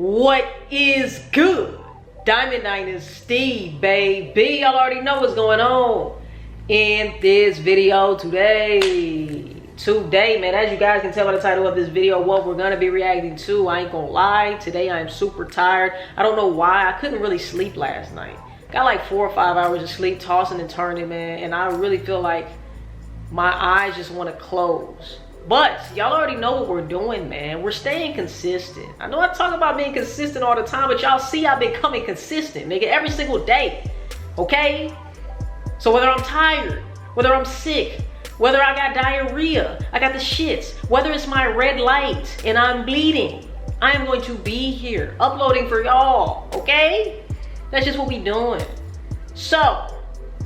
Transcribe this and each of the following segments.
What is good? Diamond Dynasty, baby. Y'all already know what's going on in this video today. Man, as you guys can tell by the title of this video, what we're gonna be reacting to, I ain't gonna lie, today I'm super tired. I don't know why. I couldn't really sleep last night. Got like 4 or 5 hours of sleep, tossing and turning, man, and I really feel like my eyes just want to close. But y'all already know what we're doing, man. We're staying consistent. I know I talk about being consistent all the time, but y'all see I've been coming consistent, nigga, every single day, okay? So whether I'm tired, whether I'm sick, whether I got diarrhea, I got the shits, whether it's my red light and I'm bleeding, I am going to be here uploading for y'all, okay? That's just what we doing. So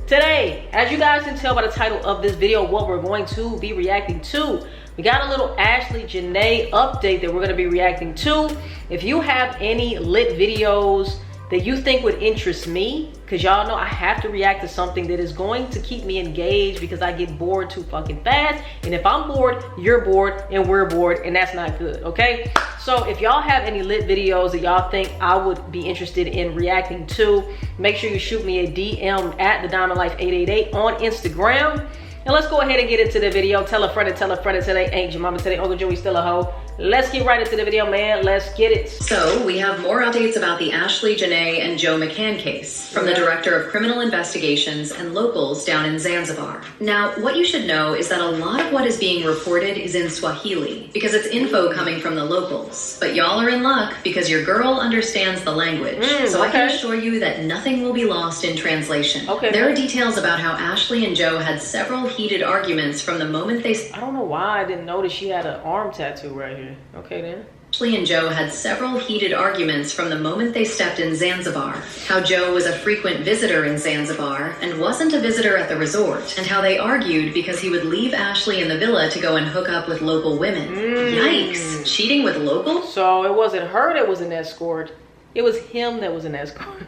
today, as you guys can tell by the title of this video, what we're going to be reacting to, we got a little Ashlee Jenae update that we're going to be reacting to. If you have any lit videos that you think would interest me, because y'all know I have to react to something that is going to keep me engaged because I get bored too fucking fast. And if I'm bored, you're bored and we're bored, and that's not good, okay? So if y'all have any lit videos that y'all think I would be interested in reacting to, make sure you shoot me a DM at TheDiamondLife888 on Instagram. And let's go ahead and get into the video. Tell a friend to tell a friend to today ain't your mama today, Uncle Joey still a hoe. Let's get right into the video, man. Let's get it. So we have more updates about the Ashlee Jenae and Joe McCann case from the Director of Criminal Investigations and locals down in Zanzibar. Now, what you should know is that a lot of what is being reported is in Swahili because it's info coming from the locals. But y'all are in luck because your girl understands the language. So I can assure you that nothing will be lost in translation. There are details about how Ashlee and Joe had several heated arguments from the moment they... I don't know why I didn't notice she had an arm tattoo right here. Okay then. Ashlee and Joe had several heated arguments from the moment they stepped in Zanzibar. How Joe was a frequent visitor in Zanzibar and wasn't a visitor at the resort. And how they argued because he would leave Ashlee in the villa to go and hook up with local women. Yikes! Cheating with locals? So it wasn't her that was an escort. It was him that was an escort.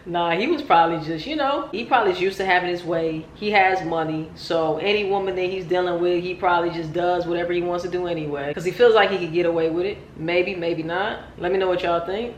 Nah, he was probably just, you know, he probably is used to having his way. He has money. So any woman that he's dealing with, he probably just does whatever he wants to do anyway. Because he feels like he could get away with it. Maybe, maybe not. Let me know what y'all think.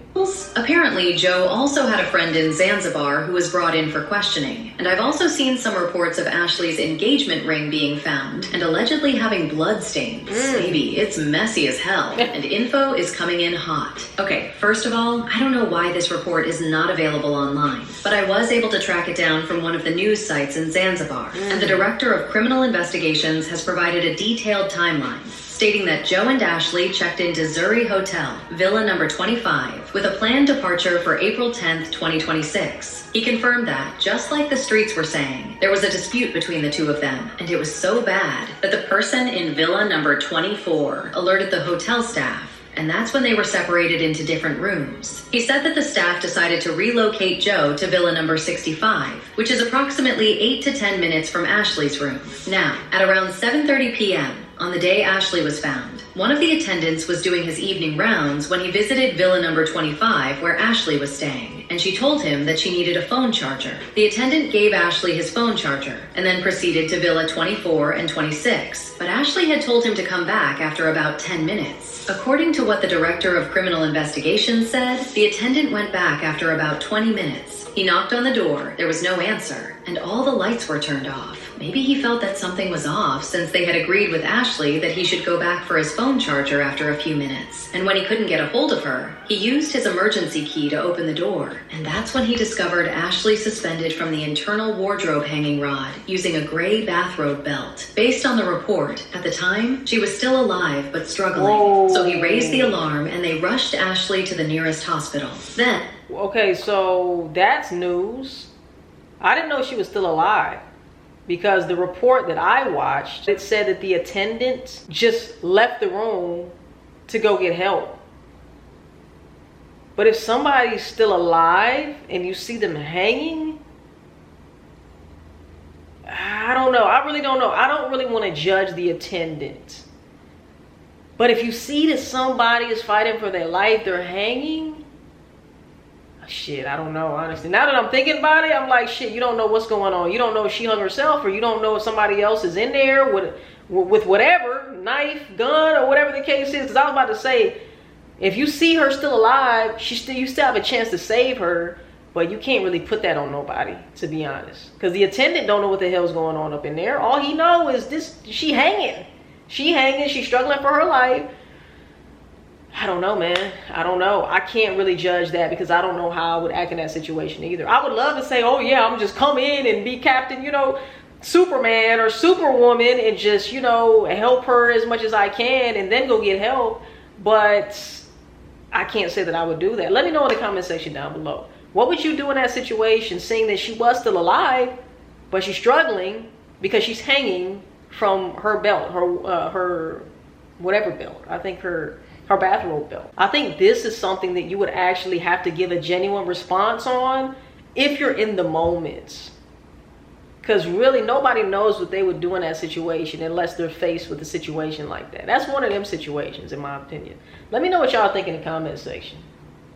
Apparently, Joe also had a friend in Zanzibar who was brought in for questioning. And I've also seen some reports of Ashlee's engagement ring being found and allegedly having blood stains. Baby, it's messy as hell. And info is coming in hot. Okay, first of all, I don't know why this report is not available online, but I was able to track it down from one of the news sites in Zanzibar, and the Director of Criminal Investigations has provided a detailed timeline, stating that Joe and Ashlee checked into Zuri Hotel, Villa number 25, with a planned departure for April 10th, 2026. He confirmed that, just like the streets were saying, there was a dispute between the two of them, and it was so bad that the person in Villa number 24 alerted the hotel staff, and that's when they were separated into different rooms. He said that the staff decided to relocate Joe to Villa number 65, which is approximately 8 to 10 minutes from Ashlee's room. Now, at around 7:30 p.m., on the day Ashlee was found, one of the attendants was doing his evening rounds when he visited Villa number 25 where Ashlee was staying, and she told him that she needed a phone charger. The attendant gave Ashlee his phone charger and then proceeded to Villa 24 and 26, but Ashlee had told him to come back after about 10 minutes. According to what the Director of Criminal Investigations said, the attendant went back after about 20 minutes. He knocked on the door, there was no answer, and all the lights were turned off. Maybe he felt that something was off since they had agreed with Ashlee that he should go back for his phone charger after a few minutes. And when he couldn't get a hold of her, he used his emergency key to open the door. And that's when he discovered Ashlee suspended from the internal wardrobe hanging rod using a gray bathrobe belt. Based on the report, at the time, she was still alive but struggling. So he raised the alarm and they rushed Ashlee to the nearest hospital. Then... Okay, so that's news. I didn't know she was still alive. Because the report that I watched, it said that the attendant just left the room to go get help. But if somebody's still alive and you see them hanging, I don't know. I really don't know. I don't really want to judge the attendant. But if you see that somebody is fighting for their life, they're hanging, shit, I don't know, honestly. Now that I'm thinking about it, I'm like, shit, you don't know what's going on. You don't know if she hung herself, or you don't know if somebody else is in there with whatever, knife, gun, or whatever the case is. Because I was about to say, If you see her still alive, you still have a chance to save her, but you can't really put that on nobody, to be honest. Because the attendant don't know what the hell's going on up in there. All he know is this, she hanging. She's struggling for her life. I don't know, man. I don't know. I can't really judge that because I don't know how I would act in that situation either. I would love to say, oh yeah, I'm just come in and be Captain, you know, Superman or Superwoman and just, you know, help her as much as I can and then go get help. But I can't say that I would do that. Let me know in the comment section down below. What would you do in that situation, seeing that she was still alive, but she's struggling because she's hanging from her belt, her whatever belt. I think her bathrobe belt. I think this is something that you would actually have to give a genuine response on if you're in the moment. Because really nobody knows what they would do in that situation unless they're faced with a situation like that. That's one of them situations, in my opinion. Let me know what y'all think in the comment section.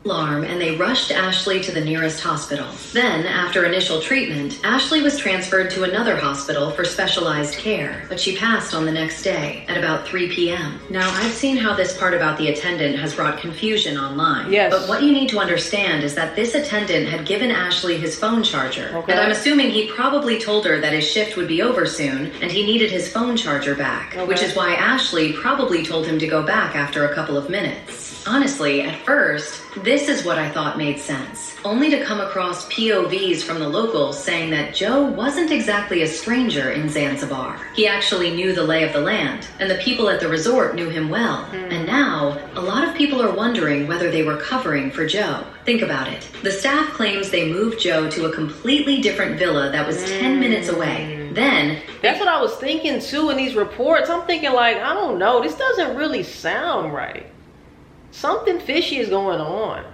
Alarm, and they rushed Ashlee to the nearest hospital. Then, after initial treatment, Ashlee was transferred to another hospital for specialized care, but she passed on the next day at about 3 p.m. Now, I've seen how this part about the attendant has brought confusion online. Yes. But what you need to understand is that this attendant had given Ashlee his phone charger. Okay. And I'm assuming he probably told her that his shift would be over soon, and he needed his phone charger back, okay, which is why Ashlee probably told him to go back after a couple of minutes. Honestly, at first, this is what I thought made sense, only to come across POVs from the locals saying that Joe wasn't exactly a stranger in Zanzibar. He actually knew the lay of the land, and the people at the resort knew him well. And now, a lot of people are wondering whether they were covering for Joe. Think about it. The staff claims they moved Joe to a completely different villa that was 10 minutes away. Then... That's what I was thinking too in these reports. I'm thinking like, I don't know, this doesn't really sound right. Something fishy is going on.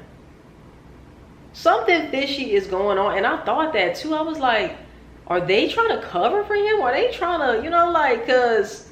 Something fishy is going on. And I thought that too. I was like, are they trying to cover for him? Are they trying to, you know, like, because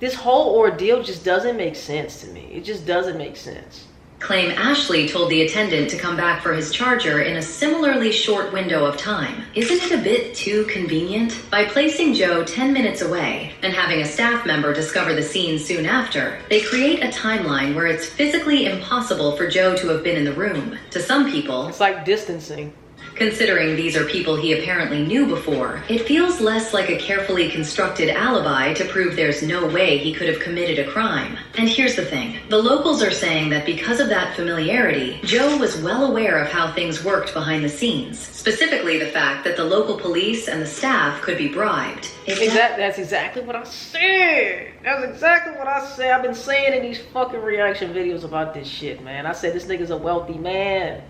this whole ordeal just doesn't make sense to me. It just doesn't make sense. Claim Ashlee told the attendant to come back for his charger in a similarly short window of time. Isn't it a bit too convenient? By placing Joe 10 minutes away and having a staff member discover the scene soon after, they create a timeline where it's physically impossible for Joe to have been in the room. To some people, it's like distancing. Considering these are people he apparently knew before, it feels less like a carefully constructed alibi to prove there's no way he could have committed a crime. And here's the thing. The locals are saying that because of that familiarity, Joe was well aware of how things worked behind the scenes. Specifically the fact that the local police and the staff could be bribed. That's exactly what I said. That's exactly what I said. I've been saying in these fucking reaction videos about this shit, man. I said this nigga's a wealthy man.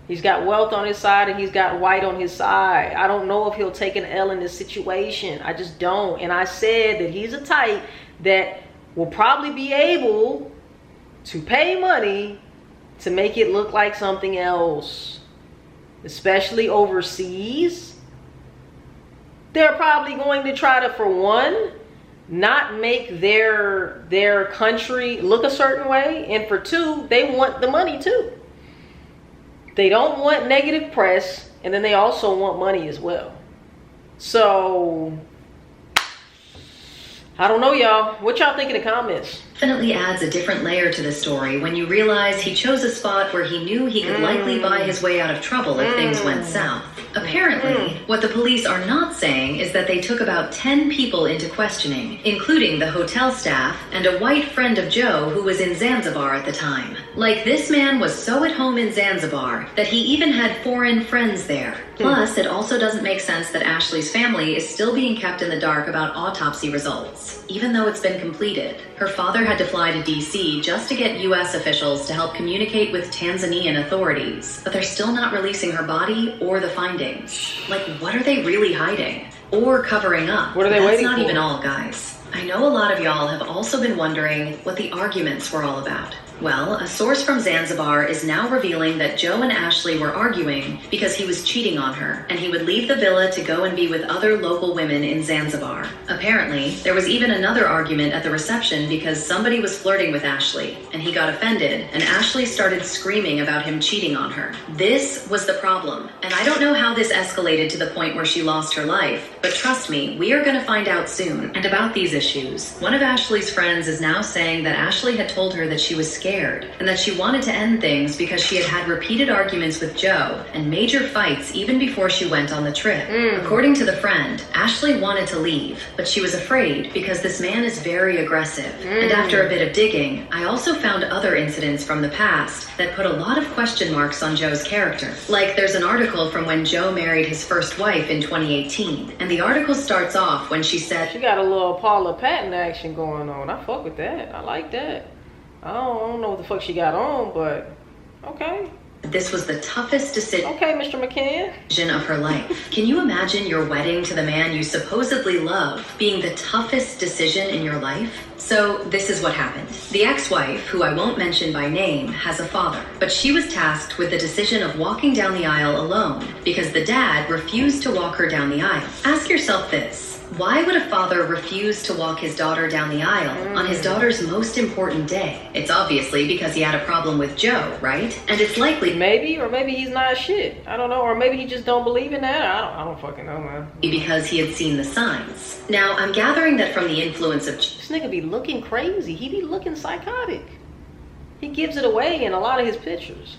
He's got wealth on his side and he's got white on his side. I don't know if he'll take an L in this situation. I just don't. And I said that he's a type that will probably be able to pay money to make it look like something else. Especially overseas. They're probably going to try to, for one, not make their country look a certain way. And for two, they want the money too. They don't want negative press, and then they also want money as well. So, I don't know, y'all. What y'all think in the comments? Definitely adds a different layer to the story when you realize he chose a spot where he knew he could likely buy his way out of trouble if things went south. Apparently, what the police are not saying is that they took about 10 people into questioning, including the hotel staff and a white friend of Joe who was in Zanzibar at the time. Like, this man was so at home in Zanzibar that he even had foreign friends there. Plus, it also doesn't make sense that Ashlee's family is still being kept in the dark about autopsy results, even though it's been completed. Her father had to fly to DC just to get US officials to help communicate with Tanzanian authorities, but they're still not releasing her body or the findings. Like, what are they really hiding? Or covering up? What are they waiting for? That's not even all, guys. I know a lot of y'all have also been wondering what the arguments were all about. Well, a source from Zanzibar is now revealing that Joe and Ashlee were arguing because he was cheating on her, and he would leave the villa to go and be with other local women in Zanzibar. Apparently, there was even another argument at the reception because somebody was flirting with Ashlee, and he got offended, and Ashlee started screaming about him cheating on her. This was the problem, and I don't know how this escalated to the point where she lost her life, but trust me, we are going to find out soon. And about these issues, one of Ashlee's friends is now saying that Ashlee had told her that she was scared scared and that she wanted to end things because she had had repeated arguments with Joe and major fights even before she went on the trip. According to the friend, Ashlee wanted to leave, but she was afraid because this man is very aggressive. And after a bit of digging, I also found other incidents from the past that put a lot of question marks on Joe's character. Like, there's an article from when Joe married his first wife in 2018, and the article starts off when she said, she got a little Paula Patton action going on. I fuck with that. I like that. I don't know what the fuck she got on, but okay. This was the toughest decision. Okay, Mr. McCann. Of her life. Can you imagine your wedding to the man you supposedly love being the toughest decision in your life? So this is what happened. The ex-wife, who I won't mention by name, has a father, but she was tasked with the decision of walking down the aisle alone because the dad refused to walk her down the aisle. Ask yourself this. Why would a father refuse to walk his daughter down the aisle on his daughter's most important day? It's obviously because he had a problem with Joe, right? And it's likely maybe, or maybe he's not shit. I don't know, or maybe he just don't believe in that. I don't fucking know, man. Because he had seen the signs. Now, I'm gathering that from the influence of this nigga be looking crazy. He be looking psychotic. He gives it away in a lot of his pictures.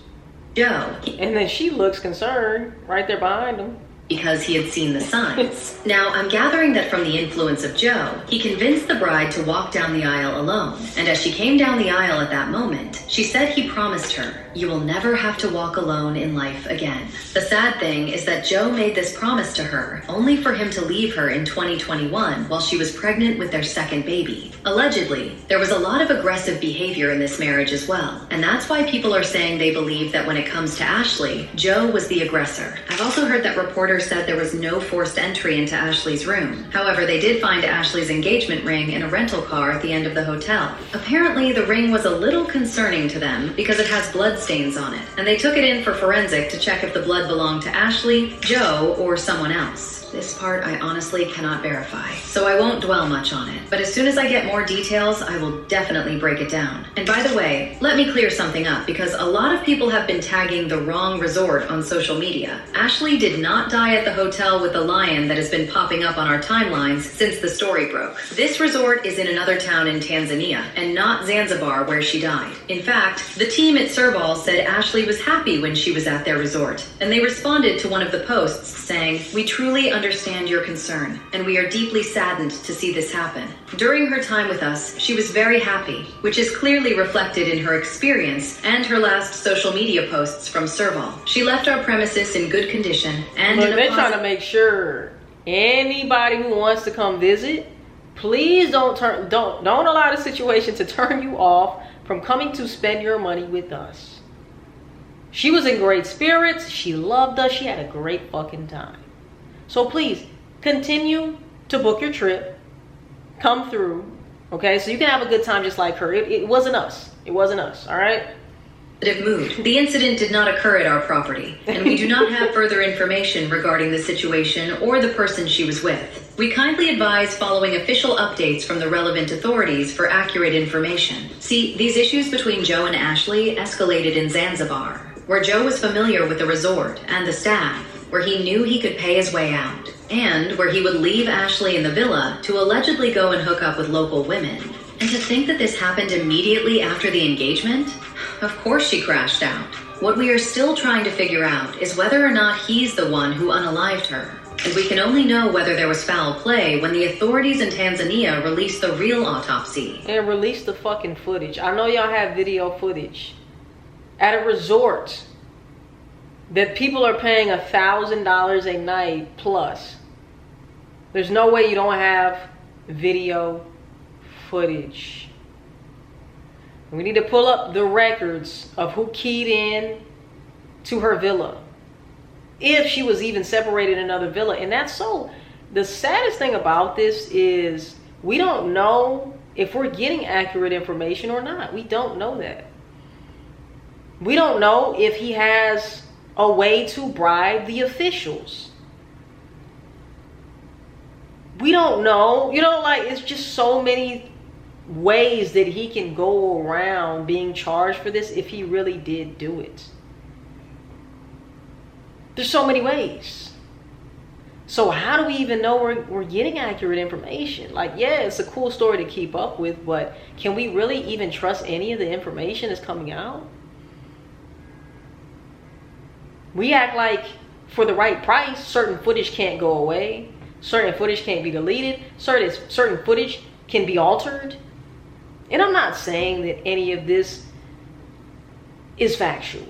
Joe. And then she looks concerned right there behind him. Because he had seen the signs. Now, I'm gathering that from the influence of Joe, he convinced the bride to walk down the aisle alone. And as she came down the aisle at that moment, she said he promised her, "You will never have to walk alone in life again." The sad thing is that Joe made this promise to her only for him to leave her in 2021 while she was pregnant with their second baby. Allegedly, there was a lot of aggressive behavior in this marriage as well. And that's why people are saying they believe that when it comes to Ashlee, Joe was the aggressor. I've also heard that reporters said there was no forced entry into Ashlee's room. However, they did find Ashlee's engagement ring in a rental car at the end of the hotel. Apparently, the ring was a little concerning to them because it has blood stains on it, and they took it in for forensic to check if the blood belonged to Ashlee, Joe, or someone else. This part I honestly cannot verify, so I won't dwell much on it. But as soon as I get more details, I will definitely break it down. And by the way, let me clear something up because a lot of people have been tagging the wrong resort on social media. Ashlee did not die at the hotel with the lion that has been popping up on our timelines since the story broke. This resort is in another town in Tanzania and not Zanzibar where she died. In fact, the team at Serval said Ashlee was happy when she was at their resort, and they responded to one of the posts saying, "We truly understand your concern, and we are deeply saddened to see this happen. During her time with us, she was very happy, which is clearly reflected in her experience and her last social media posts from Serval. She left our premises in good condition and they're trying to make sure anybody who wants to come visit, please don't allow the situation to turn you off from coming to spend your money with us. She was in great spirits. She loved us. She had a great fucking time. So please continue to book your trip. Come through. Okay, so you can have a good time just like her. It wasn't us. It wasn't us. All right. Mood. The incident did not occur at our property, and we do not have further information regarding the situation or the person she was with. We kindly advise following official updates from the relevant authorities for accurate information. See, these issues between Joe and Ashlee escalated in Zanzibar, where Joe was familiar with the resort and the staff, where he knew he could pay his way out, and where he would leave Ashlee in the villa to allegedly go and hook up with local women. And to think that this happened immediately after the engagement? Of course she crashed out. What we are still trying to figure out is whether or not he's the one who unalived her. And we can only know whether there was foul play when the authorities in Tanzania released the real autopsy. And released the fucking footage. I know y'all have video footage. At a resort that people are paying $1,000 a night plus. There's no way you don't have video footage. We need to pull up the records of who keyed in to her villa, if she was even separated in another villa. And that's so, the saddest thing about this is we don't know if we're getting accurate information or not. We don't know that. We don't know if he has a way to bribe the officials. We don't know. You know, like, it's just so many ways that he can go around being charged for this if he really did do it. There's so many ways. So how do we even know we're getting accurate information? Like, yeah, it's a cool story to keep up with, but can we really even trust any of the information that's coming out? We act like for the right price, certain footage can't go away. Certain footage can't be deleted. Certain footage can be altered. And I'm not saying that any of this is factual.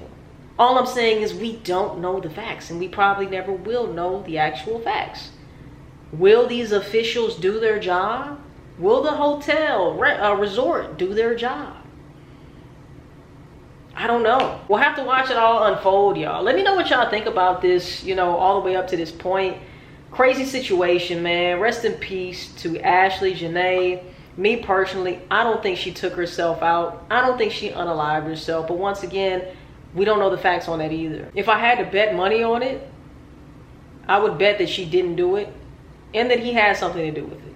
All I'm saying is we don't know the facts, and we probably never will know the actual facts. Will these officials do their job? Will the hotel resort do their job? I don't know. We'll have to watch it all unfold, y'all. Let me know what y'all think about this, you know, all the way up to this point. Crazy situation, man. Rest in peace to Ashlee, Jenae. Me personally, I don't think she took herself out. I don't think she unalived herself. But once again, we don't know the facts on that either. If I had to bet money on it, I would bet that she didn't do it and that he had something to do with it.